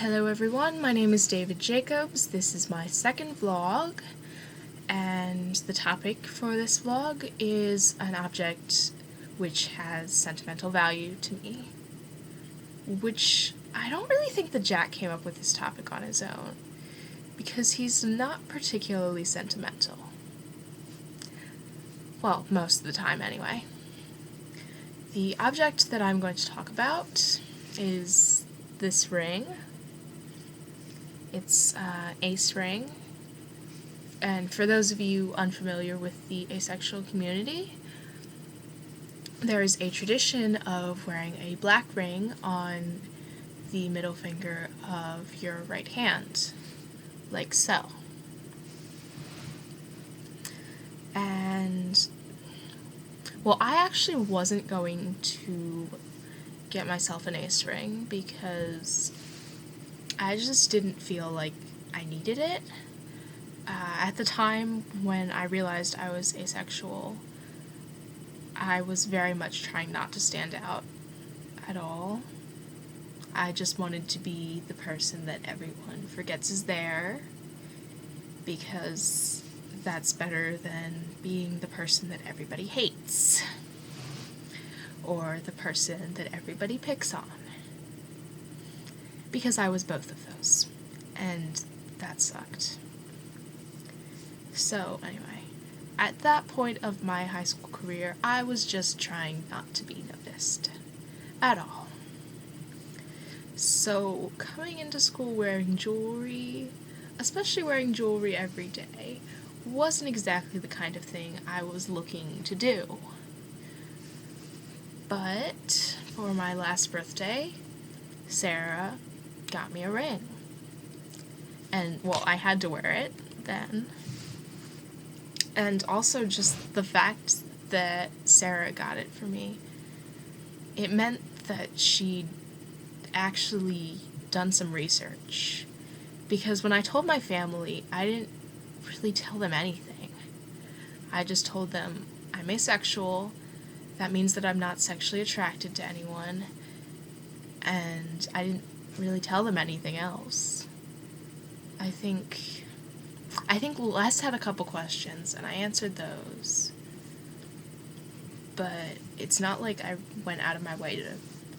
Hello everyone, my name is David Jacobs. This is my second vlog, and the topic for this vlog is an object which has sentimental value to me, which I don't really think that Jack came up with this topic on his own, because he's not particularly sentimental. Well, most of the time anyway. The object that I'm going to talk about is this ring. It's an ace ring, and for those of you unfamiliar with the asexual community, there is a tradition of wearing a black ring on the middle finger of your right hand, like so. And, well, I actually wasn't going to get myself an ace ring because I just didn't feel like I needed it. At the time when I realized I was asexual, I was very much trying not to stand out at all. I just wanted to be the person that everyone forgets is there, because that's better than being the person that everybody hates, or the person that everybody picks on. Because I was both of those, and that sucked. So, anyway, at that point of my high school career, I was just trying not to be noticed at all. So, coming into school wearing jewelry, especially wearing jewelry every day, wasn't exactly the kind of thing I was looking to do. But, for my last birthday, Sarah got me a ring. And, well, I had to wear it then. And also just the fact that Sarah got it for me, it meant that she'd actually done some research. Because when I told my family, I didn't really tell them anything. I just told them I'm asexual, that means that I'm not sexually attracted to anyone, and I didn't really tell them anything else. I think Les had a couple questions, and I answered those. But it's not like I went out of my way to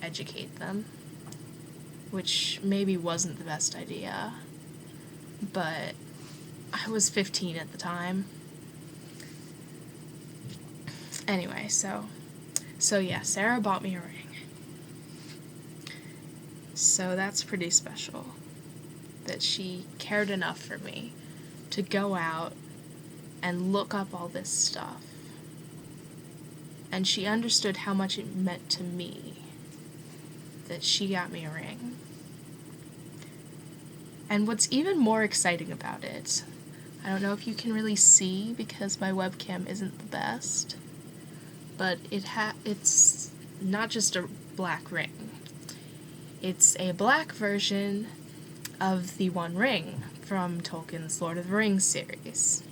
educate them, which maybe wasn't the best idea. But I was 15 at the time. Anyway, so yeah, Sarah bought me a ring. So that's pretty special, that she cared enough for me to go out and look up all this stuff. And she understood how much it meant to me that she got me a ring. And what's even more exciting about it, I don't know if you can really see because my webcam isn't the best, but it's not just a black ring. It's a black version of the One Ring from Tolkien's Lord of the Rings series.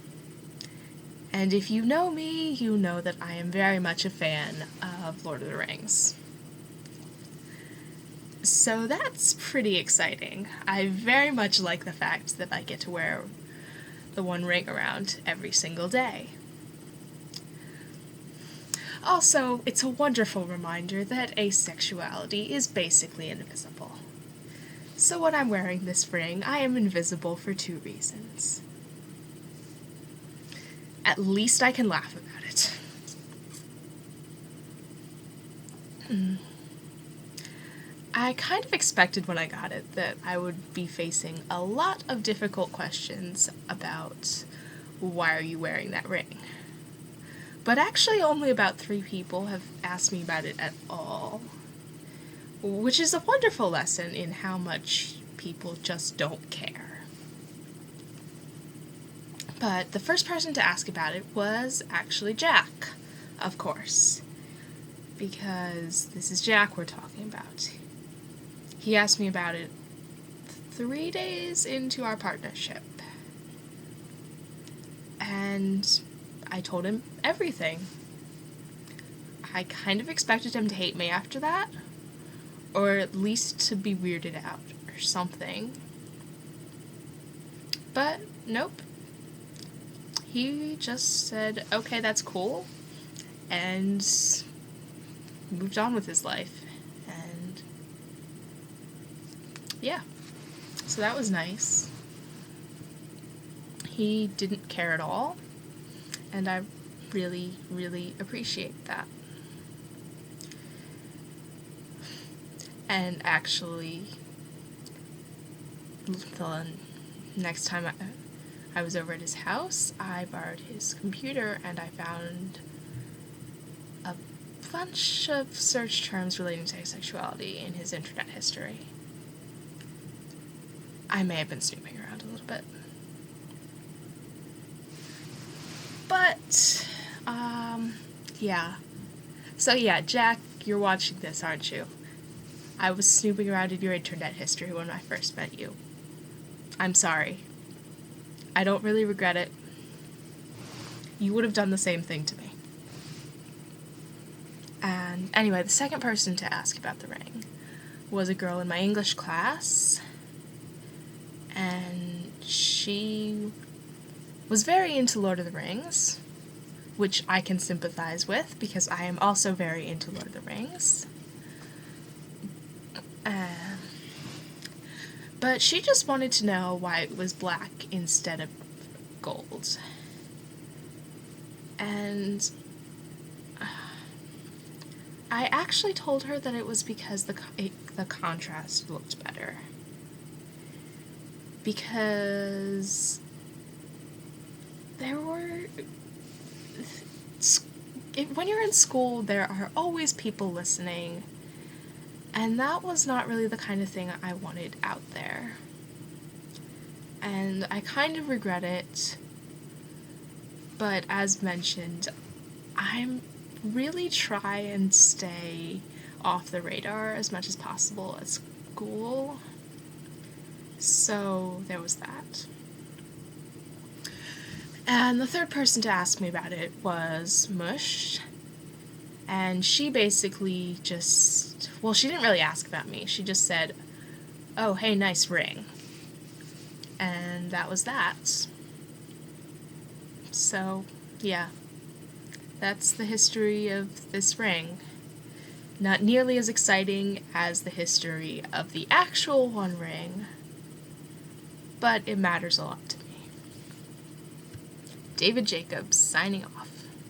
And if you know me, you know that I am very much a fan of Lord of the Rings. So that's pretty exciting. I very much like the fact that I get to wear the One Ring around every single day. Also, it's a wonderful reminder that asexuality is basically invisible. So when I'm wearing this ring, I am invisible for two reasons. At least I can laugh about it. I kind of expected when I got it that I would be facing a lot of difficult questions about why are you wearing that ring. But actually only about 3 people have asked me about it at all, which is a wonderful lesson in how much people just don't care. But the first person to ask about it was actually Jack, of course, because this is Jack we're talking about. He asked me about it 3 days into our partnership, and I told him everything. I kind of expected him to hate me after that, or at least to be weirded out or something. But nope. He just said, okay, that's cool, and moved on with his life. And yeah, so that was nice. He didn't care at all, and I really, really appreciate that. And actually, the next time I was over at his house, I borrowed his computer and I found a bunch of search terms relating to asexuality in his internet history. I may have been snooping around a little bit. But, yeah. So yeah, Jack, you're watching this, aren't you? I was snooping around in your internet history when I first met you. I'm sorry. I don't really regret it. You would have done the same thing to me. And anyway, the second person to ask about the ring was a girl in my English class, and she was very into Lord of the Rings, which I can sympathize with because I am also very into Lord of the Rings. But she just wanted to know why it was black instead of gold. And I actually told her that it was because the contrast looked better. Because there were... when you're in school, there are always people listening. And that was not really the kind of thing I wanted out there. And I kind of regret it. But as mentioned, I'm really try and stay off the radar as much as possible at school. So there was that. And the third person to ask me about it was Mush. And she basically just, well, she didn't really ask about me. She just said, oh, hey, nice ring. And that was that. So, yeah. That's the history of this ring. Not nearly as exciting as the history of the actual One Ring, but it matters a lot to me. David Jacobs, signing off.